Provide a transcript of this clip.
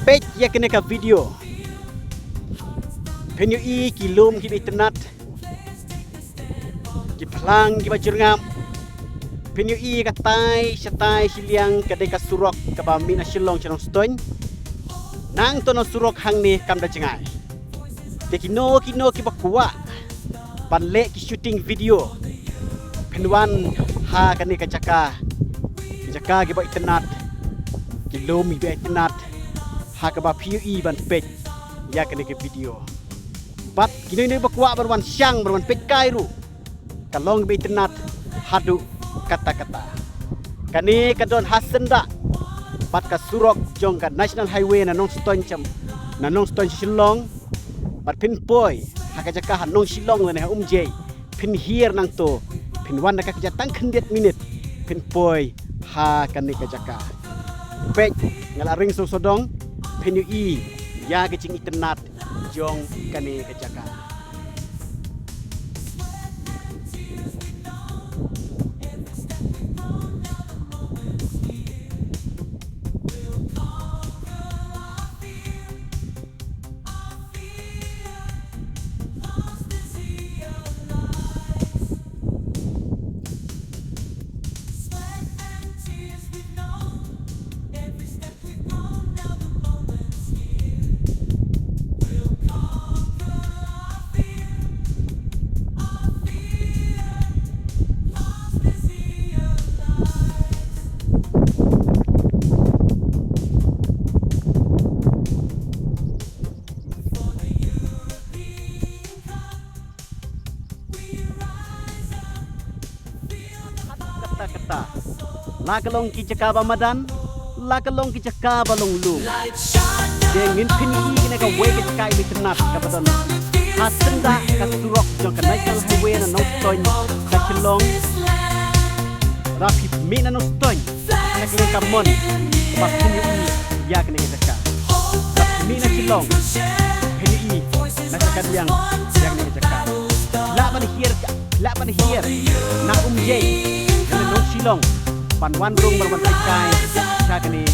page ya kena ka video penyu i kilum ki internet ki plang ki bajurngam penyu i ka tai shatai siliang ka deka surok ka ba mina shilong chalong stoin nang tono surok hang ni kam da jengai te kino ki bakwa panle ki shooting video penwan ha ka ni ka jaka ki ba internet kilum ki internet ha ka ba PUE ban page ya ka ni ka video bat kini ni bakwa berwan syang berwan page kai ru kalong bi internet hadu kata-kata kani kadon hasenda bat ka surok jong ka national highway na nong ston Shillong bat pin poi haka jaka nong Shillong le na umje pin hier nang to pin wan ka jatang khendet minit pin poi ha kani ka jaka pek ngala ring so sodong pin yu i ya ke jing internet jong kani ka jaka kata la kalong ki jaka ba madan la kalong ki jaka ba long lu dengin pin i kena ka we ki kai bi tenat ka badon hasenda ka surok jong ka national highway na nong stoin ka Shillong rapi mi na nong stoin ka kena ka mon ba pin i ya kena ka jaka mi na Shillong pin i na ka yang ya kena ka jaka la ban hier na umje nong Shillong pan wan rung berwan kai syakani